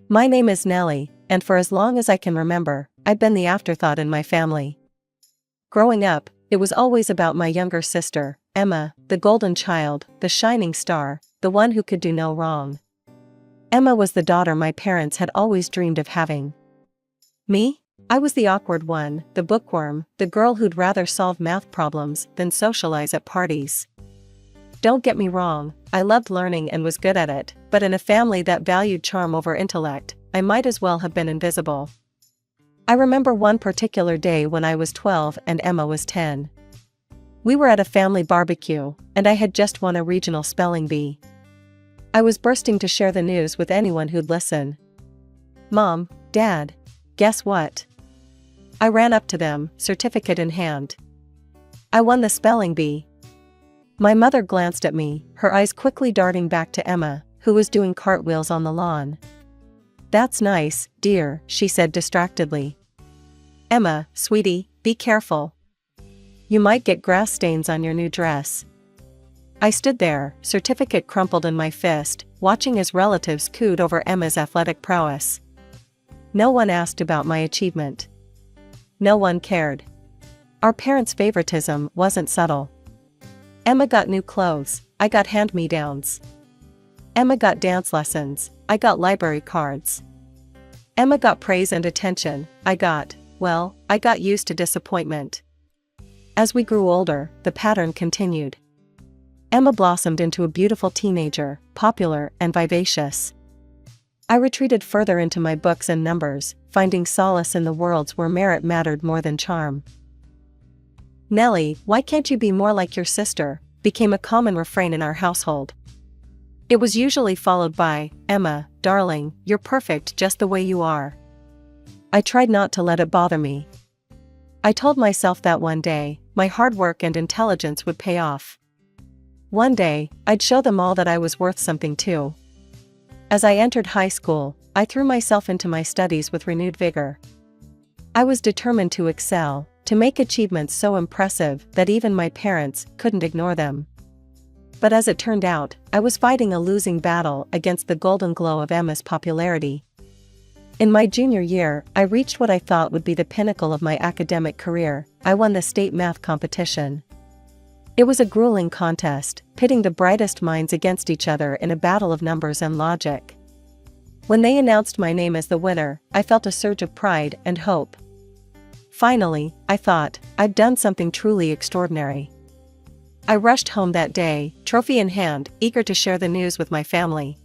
My name is Nellie, and for as long as I can remember, I've been the afterthought in my family. Growing up, it was always about my younger sister, Emma, the golden child, the shining star, the one who could do no wrong. Emma was the daughter my parents had always dreamed of having. Me? I was the awkward one, the bookworm, the girl who'd rather solve math problems than socialize at parties. Don't get me wrong, I loved learning and was good at it, but in a family that valued charm over intellect, I might as well have been invisible. I remember one particular day when I was 12 and Emma was 10. We were at a family barbecue, and I had just won a regional spelling bee. I was bursting to share the news with anyone who'd listen. Mom, Dad, guess what? I ran up to them, certificate in hand. I won the spelling bee. My mother glanced at me, her eyes quickly darting back to Emma, who was doing cartwheels on the lawn. That's nice, dear, she said distractedly. Emma, sweetie, be careful. You might get grass stains on your new dress. I stood there, certificate crumpled in my fist, watching as relatives cooed over Emma's athletic prowess. No one asked about my achievement. No one cared. Our parents' favoritism wasn't subtle. Emma got new clothes, I got hand-me-downs. Emma got dance lessons, I got library cards. Emma got praise and attention, I got used to disappointment. As we grew older, the pattern continued. Emma blossomed into a beautiful teenager, popular and vivacious. I retreated further into my books and numbers, finding solace in the worlds where merit mattered more than charm. Nellie, why can't you be more like your sister? Became a common refrain in our household. It was usually followed by, Emma, darling, you're perfect just the way you are. I tried not to let it bother me. I told myself that one day, my hard work and intelligence would pay off. One day, I'd show them all that I was worth something too. As I entered high school, I threw myself into my studies with renewed vigor. I was determined to excel, to make achievements so impressive that even my parents couldn't ignore them. But as it turned out, I was fighting a losing battle against the golden glow of Emma's popularity. In my junior year, I reached what I thought would be the pinnacle of my academic career. I won the state math competition. It was a grueling contest, pitting the brightest minds against each other in a battle of numbers and logic. When they announced my name as the winner, I felt a surge of pride and hope. Finally, I thought, I'd done something truly extraordinary. I rushed home that day, trophy in hand, eager to share the news with my family.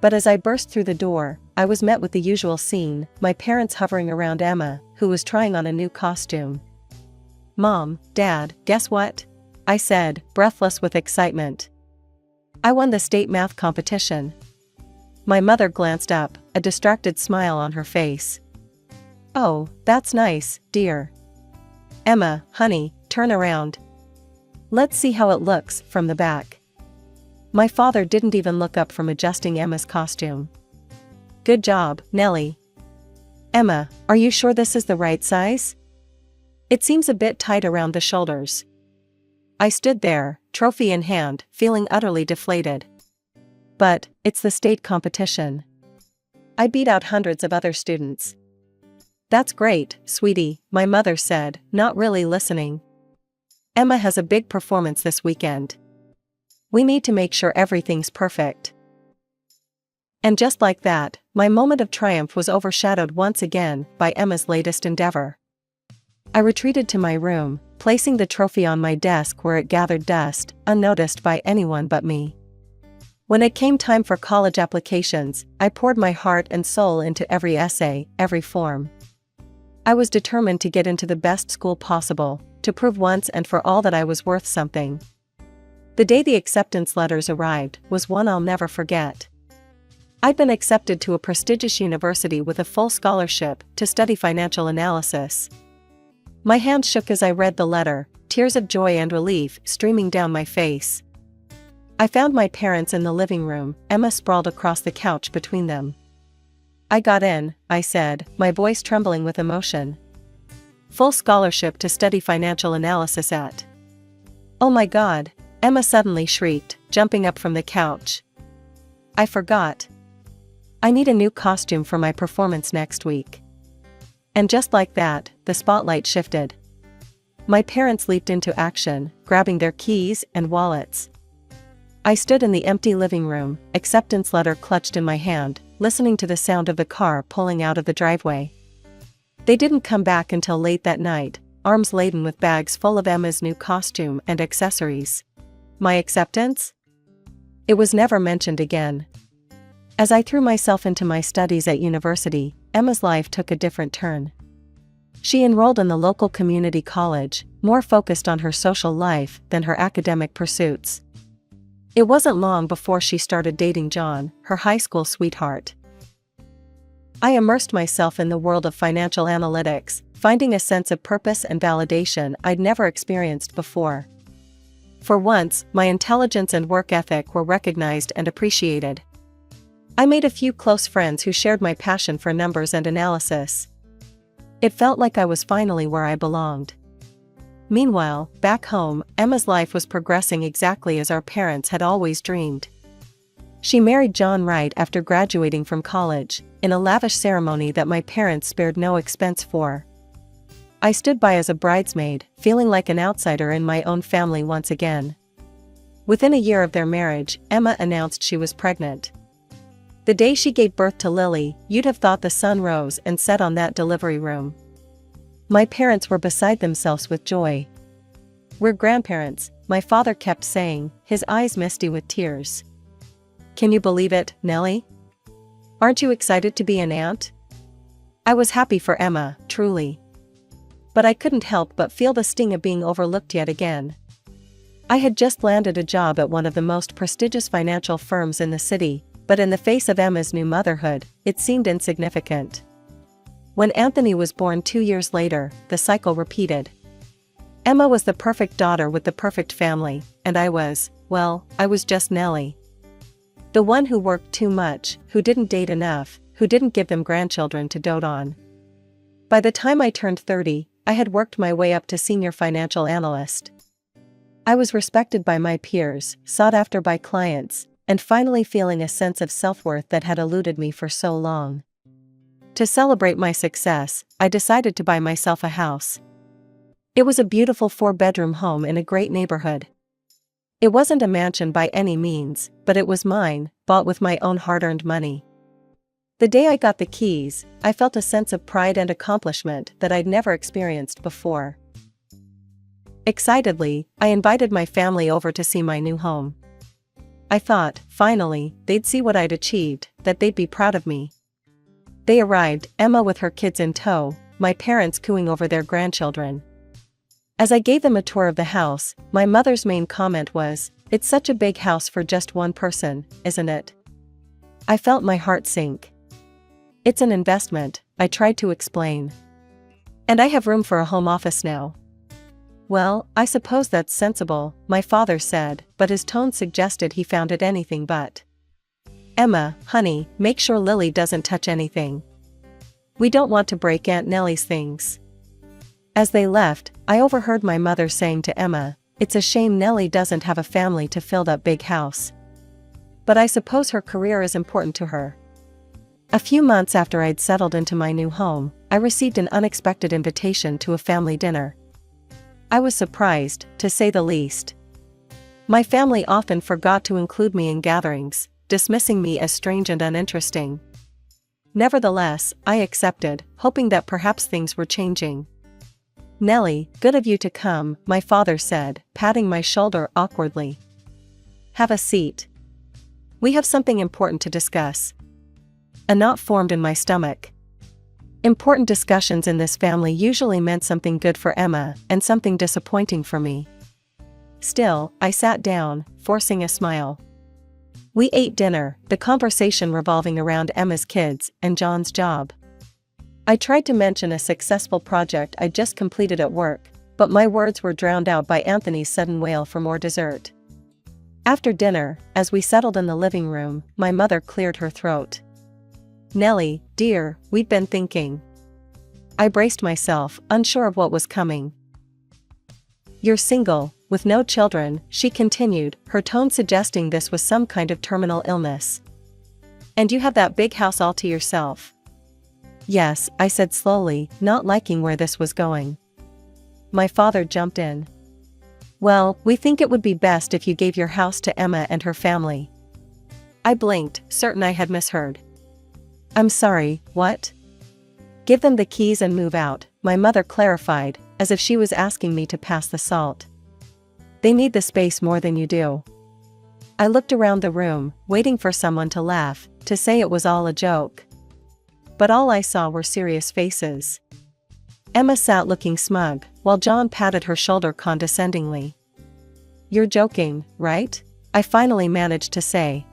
But as I burst through the door, I was met with the usual scene, my parents hovering around Emma, who was trying on a new costume. Mom, Dad, guess what? I said, breathless with excitement. I won the state math competition. My mother glanced up, a distracted smile on her face. Oh, that's nice, dear. Emma, honey, turn around. Let's see how it looks from the back. My father didn't even look up from adjusting Emma's costume. Good job, Nellie. Emma, are you sure this is the right size? It seems a bit tight around the shoulders. I stood there, trophy in hand, feeling utterly deflated. But, it's the state competition. I beat out hundreds of other students. That's great, sweetie, my mother said, not really listening. Emma has a big performance this weekend. We need to make sure everything's perfect. And just like that, my moment of triumph was overshadowed once again by Emma's latest endeavor. I retreated to my room, placing the trophy on my desk where it gathered dust, unnoticed by anyone but me. When it came time for college applications, I poured my heart and soul into every essay, every form. I was determined to get into the best school possible, to prove once and for all that I was worth something. The day the acceptance letters arrived was one I'll never forget. I'd been accepted to a prestigious university with a full scholarship to study financial analysis. My hand shook as I read the letter, tears of joy and relief streaming down my face. I found my parents in the living room, Emma sprawled across the couch between them. I got in, I said, my voice trembling with emotion. Full scholarship to study financial analysis at. Oh my God, Emma suddenly shrieked, jumping up from the couch. I forgot. I need a new costume for my performance next week." And just like that, the spotlight shifted. My parents leaped into action, grabbing their keys and wallets. I stood in the empty living room, acceptance letter clutched in my hand, listening to the sound of the car pulling out of the driveway. They didn't come back until late that night, arms laden with bags full of Emma's new costume and accessories. My acceptance? It was never mentioned again. As I threw myself into my studies at university, Emma's life took a different turn. She enrolled in the local community college, more focused on her social life than her academic pursuits. It wasn't long before she started dating John, her high school sweetheart. I immersed myself in the world of financial analytics, finding a sense of purpose and validation I'd never experienced before. For once, my intelligence and work ethic were recognized and appreciated. I made a few close friends who shared my passion for numbers and analysis. It felt like I was finally where I belonged. Meanwhile, back home, Emma's life was progressing exactly as our parents had always dreamed. She married John right after graduating from college, in a lavish ceremony that my parents spared no expense for. I stood by as a bridesmaid, feeling like an outsider in my own family once again. Within a year of their marriage, Emma announced she was pregnant. The day she gave birth to Lily, you'd have thought the sun rose and set on that delivery room. My parents were beside themselves with joy. "We're grandparents," my father kept saying, his eyes misty with tears. "Can you believe it, Nellie? Aren't you excited to be an aunt?" I was happy for Emma, truly. But I couldn't help but feel the sting of being overlooked yet again. I had just landed a job at one of the most prestigious financial firms in the city, but in the face of Emma's new motherhood, it seemed insignificant. When Anthony was born 2 years later, the cycle repeated. Emma was the perfect daughter with the perfect family, and I was just Nellie. The one who worked too much, who didn't date enough, who didn't give them grandchildren to dote on. By the time I turned 30, I had worked my way up to senior financial analyst. I was respected by my peers, sought after by clients, and finally feeling a sense of self-worth that had eluded me for so long. To celebrate my success, I decided to buy myself a house. It was a beautiful 4-bedroom home in a great neighborhood. It wasn't a mansion by any means, but it was mine, bought with my own hard-earned money. The day I got the keys, I felt a sense of pride and accomplishment that I'd never experienced before. Excitedly, I invited my family over to see my new home. I thought, finally, they'd see what I'd achieved, that they'd be proud of me. They arrived, Emma with her kids in tow, my parents cooing over their grandchildren. As I gave them a tour of the house, my mother's main comment was, "It's such a big house for just one person, isn't it?" I felt my heart sink. "It's an investment," I tried to explain. "And I have room for a home office now." "Well, I suppose that's sensible," my father said, but his tone suggested he found it anything but. "Emma, honey, make sure Lily doesn't touch anything. We don't want to break Aunt Nellie's things." As they left, I overheard my mother saying to Emma, "It's a shame Nellie doesn't have a family to fill that big house. But I suppose her career is important to her." A few months after I'd settled into my new home, I received an unexpected invitation to a family dinner. I was surprised, to say the least. My family often forgot to include me in gatherings, dismissing me as strange and uninteresting. Nevertheless, I accepted, hoping that perhaps things were changing. "Nellie, good of you to come," my father said, patting my shoulder awkwardly. "Have a seat. We have something important to discuss." A knot formed in my stomach. Important discussions in this family usually meant something good for Emma, and something disappointing for me. Still, I sat down, forcing a smile. We ate dinner, the conversation revolving around Emma's kids and John's job. I tried to mention a successful project I'd just completed at work, but my words were drowned out by Anthony's sudden wail for more dessert. After dinner, as we settled in the living room, my mother cleared her throat. "Nellie, dear, we'd been thinking." I braced myself, unsure of what was coming. "You're single, with no children," she continued, her tone suggesting this was some kind of terminal illness. And you have that big house all to yourself. Yes, I said slowly, not liking where this was going. My father jumped in. Well, we think it would be best if you gave your house to Emma and her family. I blinked, certain I had misheard. I'm sorry, what? Give them the keys and move out, my mother clarified, as if she was asking me to pass the salt. They need the space more than you do. I looked around the room, waiting for someone to laugh, to say it was all a joke. But all I saw were serious faces. Emma sat looking smug, while John patted her shoulder condescendingly. You're joking, right? I finally managed to say.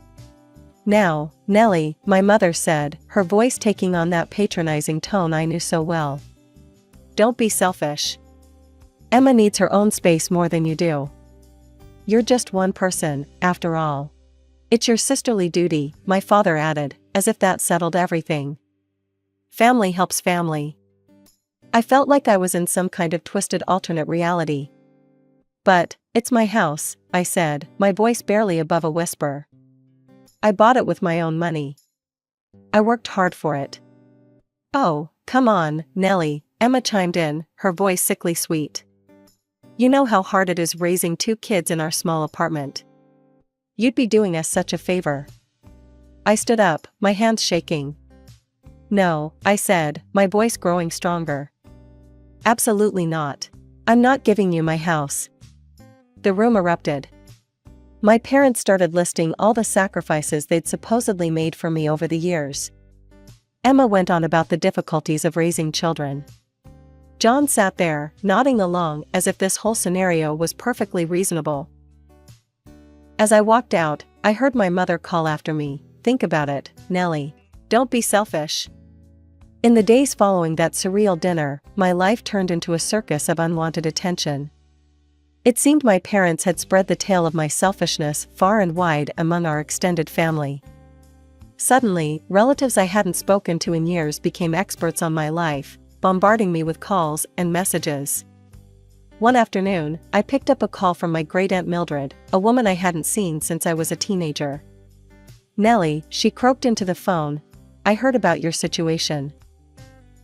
Now, Nellie, my mother said, her voice taking on that patronizing tone I knew so well. Don't be selfish. Emma needs her own space more than you do. You're just one person, after all. It's your sisterly duty, my father added, as if that settled everything. Family helps family. I felt like I was in some kind of twisted alternate reality. But, it's my house, I said, my voice barely above a whisper. I bought it with my own money. I worked hard for it. Oh, come on, Nellie, Emma chimed in, her voice sickly sweet. You know how hard it is raising 2 kids in our small apartment. You'd be doing us such a favor. I stood up, my hands shaking. No, I said, my voice growing stronger. Absolutely not. I'm not giving you my house. The room erupted. My parents started listing all the sacrifices they'd supposedly made for me over the years. Emma went on about the difficulties of raising children. John sat there, nodding along as if this whole scenario was perfectly reasonable. As I walked out, I heard my mother call after me, think about it, Nellie. Don't be selfish. In the days following that surreal dinner, my life turned into a circus of unwanted attention. It seemed my parents had spread the tale of my selfishness far and wide among our extended family. Suddenly, relatives I hadn't spoken to in years became experts on my life, bombarding me with calls and messages. One afternoon, I picked up a call from my great-aunt Mildred, a woman I hadn't seen since I was a teenager. Nellie, she croaked into the phone, I heard about your situation.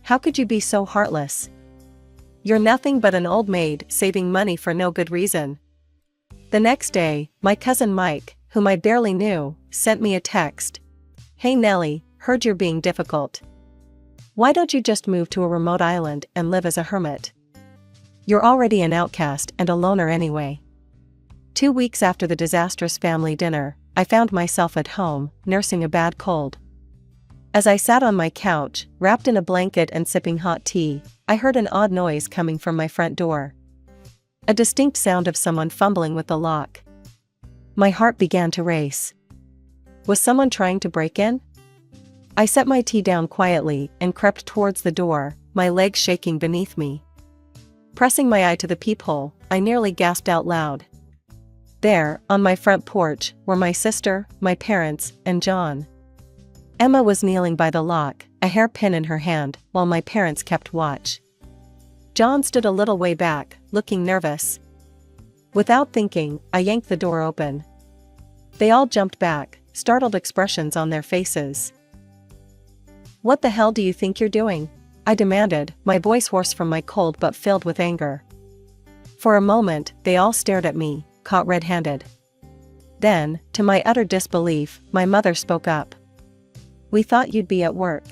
How could you be so heartless? You're nothing but an old maid saving money for no good reason. The next day, my cousin Mike, whom I barely knew, sent me a text. Hey Nellie, heard you're being difficult. Why don't you just move to a remote island and live as a hermit? You're already an outcast and a loner anyway. 2 weeks after the disastrous family dinner, I found myself at home, nursing a bad cold. As I sat on my couch, wrapped in a blanket and sipping hot tea, I heard an odd noise coming from my front door. A distinct sound of someone fumbling with the lock. My heart began to race. Was someone trying to break in? I set my tea down quietly and crept towards the door, my legs shaking beneath me. Pressing my eye to the peephole, I nearly gasped out loud. There, on my front porch, were my sister, my parents, and John. Emma was kneeling by the lock, a hairpin in her hand, while my parents kept watch. John stood a little way back, looking nervous. Without thinking, I yanked the door open. They all jumped back, startled expressions on their faces. What the hell do you think you're doing? I demanded, my voice hoarse from my cold but filled with anger. For a moment, they all stared at me, caught red-handed. Then, to my utter disbelief, my mother spoke up. We thought you'd be at work.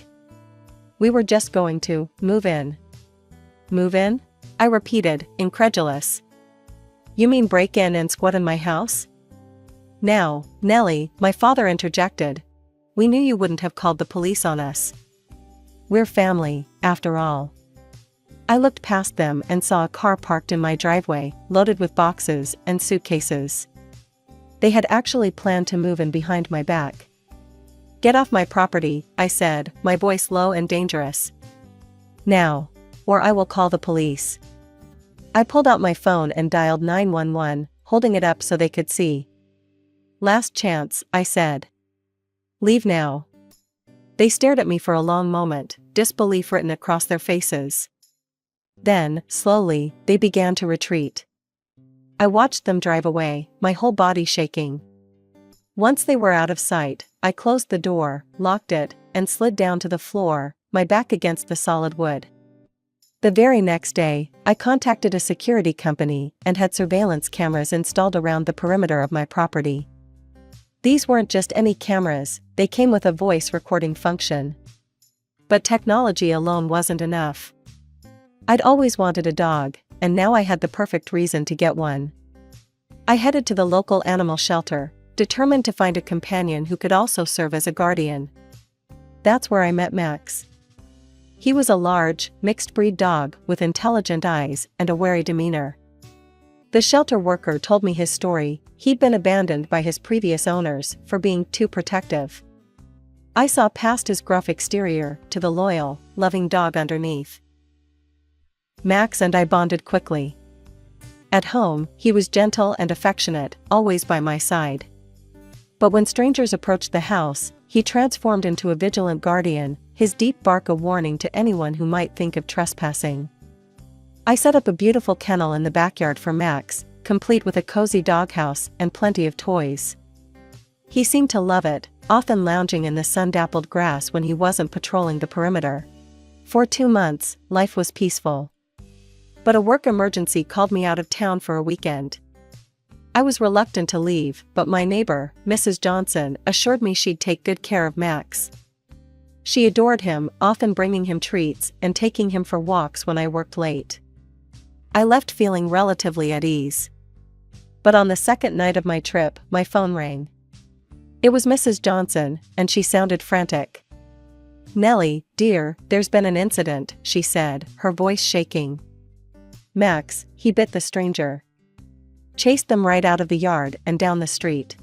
We were just going to move in. Move in? I repeated, incredulous. You mean break in and squat in my house? Now, Nellie, my father interjected. We knew you wouldn't have called the police on us. We're family, after all. I looked past them and saw a car parked in my driveway, loaded with boxes and suitcases. They had actually planned to move in behind my back. Get off my property, I said, my voice low and dangerous. Now, or I will call the police. I pulled out my phone and dialed 911, holding it up so they could see. Last chance, I said. Leave now. They stared at me for a long moment, disbelief written across their faces. Then, slowly, they began to retreat. I watched them drive away, my whole body shaking. Once they were out of sight, I closed the door, locked it, and slid down to the floor, my back against the solid wood. The very next day, I contacted a security company and had surveillance cameras installed around the perimeter of my property. These weren't just any cameras, they came with a voice recording function. But technology alone wasn't enough. I'd always wanted a dog, and now I had the perfect reason to get one. I headed to the local animal shelter, determined to find a companion who could also serve as a guardian. That's where I met Max. He was a large, mixed-breed dog with intelligent eyes and a wary demeanor. The shelter worker told me his story. He'd been abandoned by his previous owners for being too protective. I saw past his gruff exterior to the loyal, loving dog underneath. Max and I bonded quickly. At home, he was gentle and affectionate, always by my side. But when strangers approached the house, he transformed into a vigilant guardian, his deep bark a warning to anyone who might think of trespassing. I set up a beautiful kennel in the backyard for Max, complete with a cozy doghouse and plenty of toys. He seemed to love it, often lounging in the sun-dappled grass when he wasn't patrolling the perimeter. For 2 months, life was peaceful. But a work emergency called me out of town for a weekend. I was reluctant to leave, but my neighbor, Mrs. Johnson, assured me she'd take good care of Max. She adored him, often bringing him treats and taking him for walks when I worked late. I left feeling relatively at ease. But on the second night of my trip, my phone rang. It was Mrs. Johnson, and she sounded frantic. "Nellie, dear, there's been an incident," she said, her voice shaking. "Max, he bit the stranger. Chased them right out of the yard and down the street.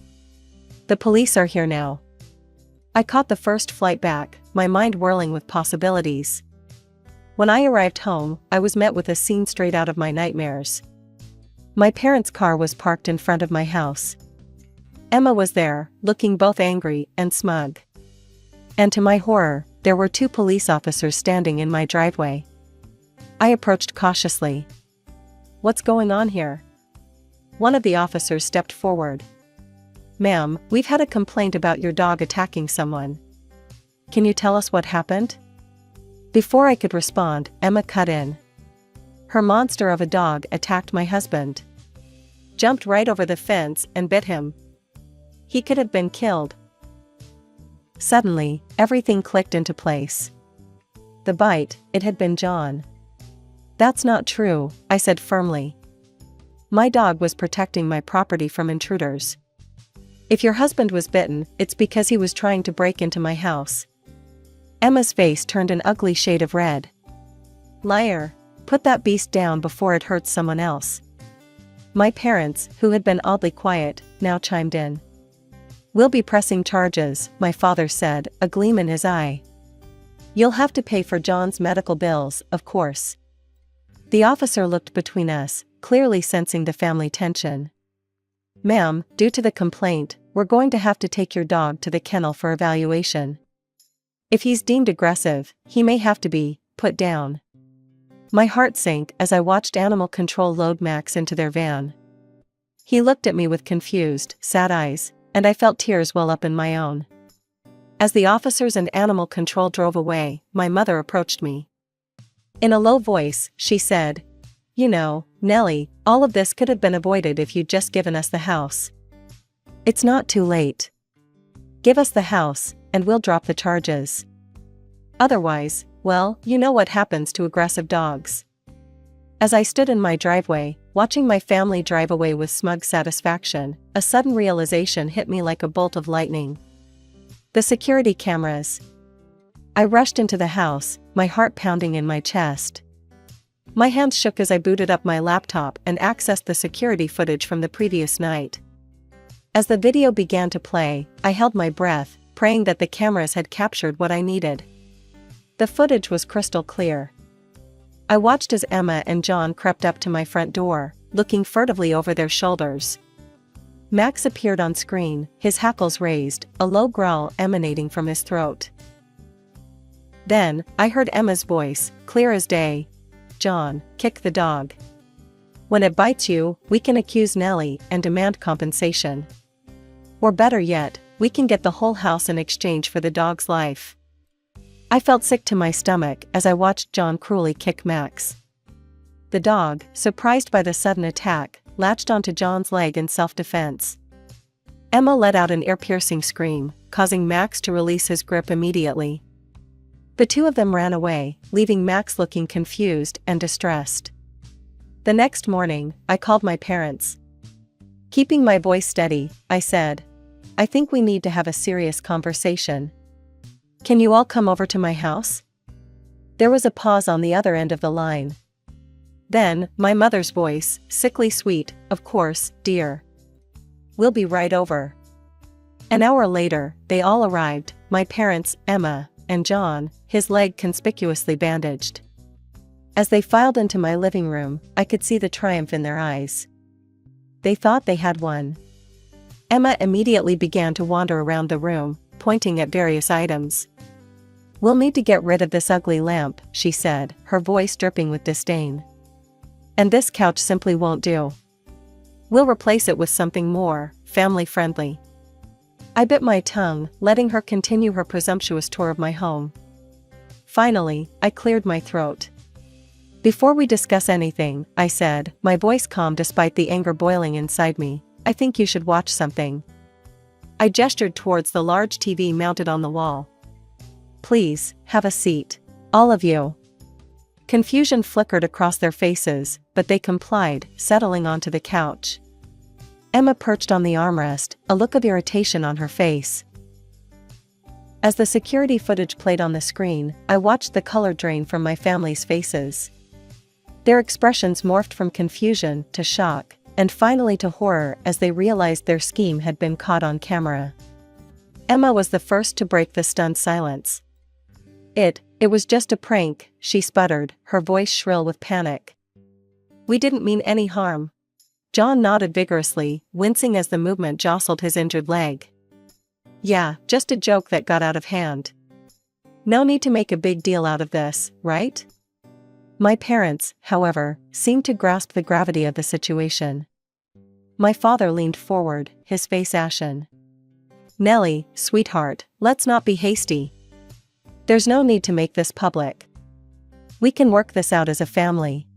The police are here now." I caught the first flight back, my mind whirling with possibilities. When I arrived home, I was met with a scene straight out of my nightmares. My parents' car was parked in front of my house. Emma was there, looking both angry and smug. And to my horror, there were 2 police officers standing in my driveway. I approached cautiously. "What's going on here?" One of the officers stepped forward. "Ma'am, we've had a complaint about your dog attacking someone. Can you tell us what happened?" Before I could respond, Emma cut in. "Her monster of a dog attacked my husband. Jumped right over the fence and bit him. He could have been killed." Suddenly, everything clicked into place. The bite, it had been John. "That's not true," I said firmly. "My dog was protecting my property from intruders. If your husband was bitten, it's because he was trying to break into my house." Emma's face turned an ugly shade of red. "Liar, put that beast down before it hurts someone else." My parents, who had been oddly quiet, now chimed in. "We'll be pressing charges," my father said, a gleam in his eye. "You'll have to pay for John's medical bills, of course." The officer looked between us, clearly sensing the family tension. "Ma'am, due to the complaint, we're going to have to take your dog to the kennel for evaluation. If he's deemed aggressive, he may have to be put down." My heart sank as I watched animal control load Max into their van. He looked at me with confused, sad eyes, and I felt tears well up in my own. As the officers and animal control drove away, my mother approached me. In a low voice, she said, "You know, Nellie, all of this could have been avoided if you'd just given us the house. It's not too late. Give us the house, and we'll drop the charges. Otherwise, well, you know what happens to aggressive dogs." As I stood in my driveway, watching my family drive away with smug satisfaction, a sudden realization hit me like a bolt of lightning. The security cameras. I rushed into the house, my heart pounding in my chest. My hands shook as I booted up my laptop and accessed the security footage from the previous night. As the video began to play, I held my breath, praying that the cameras had captured what I needed. The footage was crystal clear. I watched as Emma and John crept up to my front door, looking furtively over their shoulders. Max appeared on screen, his hackles raised, a low growl emanating from his throat. Then, I heard Emma's voice, clear as day. "John, kick the dog. When it bites you, we can accuse Nellie and demand compensation." Or better yet, we can get the whole house in exchange for the dog's life. I felt sick to my stomach as I watched John cruelly kick Max. The dog, surprised by the sudden attack, latched onto John's leg in self-defense. Emma let out an ear-piercing scream, causing Max to release his grip immediately. The two of them ran away, leaving Max looking confused and distressed. The next morning, I called my parents. Keeping my voice steady, I said, "I think we need to have a serious conversation. Can you all come over to my house?" There was a pause on the other end of the line. Then, my mother's voice, sickly sweet, "Of course, dear. We'll be right over." An hour later, they all arrived, my parents, Emma, and John, his leg conspicuously bandaged. As they filed into my living room, I could see the triumph in their eyes. They thought they had won. Emma immediately began to wander around the room, pointing at various items. "We'll need to get rid of this ugly lamp," she said, her voice dripping with disdain. "And this couch simply won't do. We'll replace it with something more family-friendly." I bit my tongue, letting her continue her presumptuous tour of my home. Finally, I cleared my throat. "Before we discuss anything," I said, my voice calm despite the anger boiling inside me, "I think you should watch something." I gestured towards the large TV mounted on the wall. "Please, have a seat. All of you." Confusion flickered across their faces, but they complied, settling onto the couch. Emma perched on the armrest, a look of irritation on her face. As the security footage played on the screen, I watched the color drain from my family's faces. Their expressions morphed from confusion to shock, and finally to horror as they realized their scheme had been caught on camera. Emma was the first to break the stunned silence. It was just a prank," she sputtered, her voice shrill with panic. "We didn't mean any harm." John nodded vigorously, wincing as the movement jostled his injured leg. "Yeah, just a joke that got out of hand. No need to make a big deal out of this, right?" My parents, however, seemed to grasp the gravity of the situation. My father leaned forward, his face ashen. "Nellie, sweetheart, let's not be hasty. There's no need to make this public. We can work this out as a family."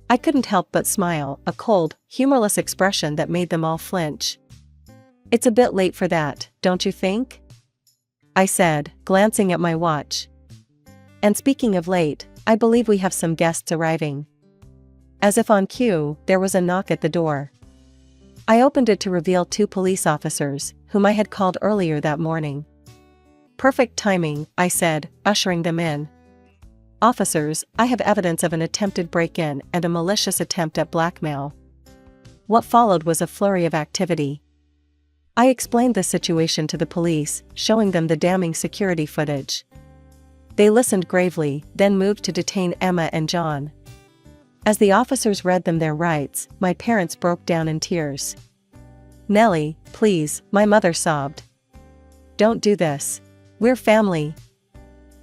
I couldn't help but smile, a cold, humorless expression that made them all flinch. "It's a bit late for that, don't you think?" I said, glancing at my watch. "And speaking of late, I believe we have some guests arriving." As if on cue, there was a knock at the door. I opened it to reveal two police officers, whom I had called earlier that morning. "Perfect timing," I said, ushering them in. "Officers, I have evidence of an attempted break-in and a malicious attempt at blackmail." What followed was a flurry of activity. I explained the situation to the police, showing them the damning security footage. They listened gravely, then moved to detain Emma and John. As the officers read them their rights, my parents broke down in tears. "Nellie, please," my mother sobbed. "Don't do this. We're family."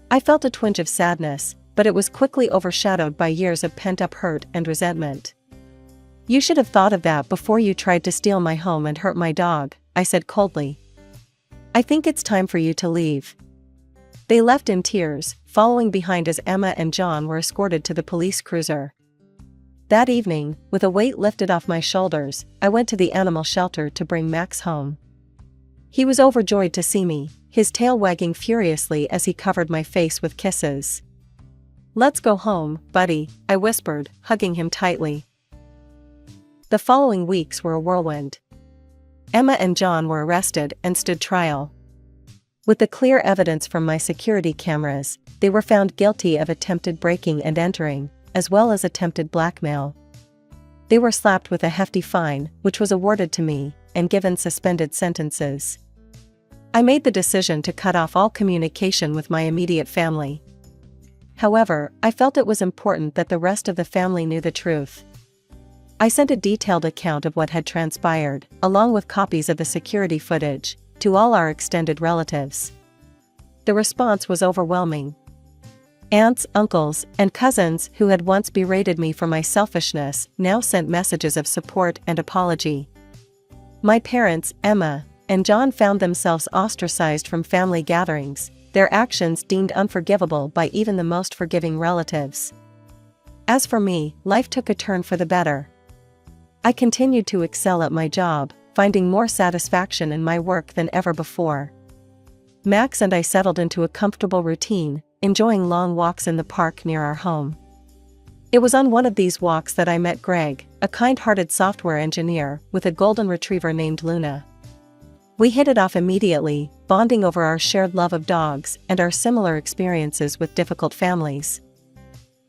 I felt a twinge of sadness, but it was quickly overshadowed by years of pent-up hurt and resentment. "You should have thought of that before you tried to steal my home and hurt my dog," I said coldly. "I think it's time for you to leave." They left in tears, following behind as Emma and John were escorted to the police cruiser. That evening, with a weight lifted off my shoulders, I went to the animal shelter to bring Max home. He was overjoyed to see me, his tail wagging furiously as he covered my face with kisses. "Let's go home, buddy," I whispered, hugging him tightly. The following weeks were a whirlwind. Emma and John were arrested and stood trial. With the clear evidence from my security cameras, they were found guilty of attempted breaking and entering, as well as attempted blackmail. They were slapped with a hefty fine, which was awarded to me, and given suspended sentences. I made the decision to cut off all communication with my immediate family. However, I felt it was important that the rest of the family knew the truth. I sent a detailed account of what had transpired, along with copies of the security footage, to all our extended relatives. The response was overwhelming. Aunts, uncles, and cousins who had once berated me for my selfishness now sent messages of support and apology. My parents, Emma, and John found themselves ostracized from family gatherings, their actions deemed unforgivable by even the most forgiving relatives. As for me, life took a turn for the better. I continued to excel at my job, finding more satisfaction in my work than ever before. Max and I settled into a comfortable routine, enjoying long walks in the park near our home. It was on one of these walks that I met Greg, a kind-hearted software engineer with a golden retriever named Luna. We hit it off immediately, bonding over our shared love of dogs and our similar experiences with difficult families.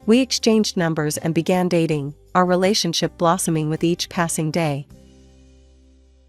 We exchanged numbers and began dating, our relationship blossoming with each passing day.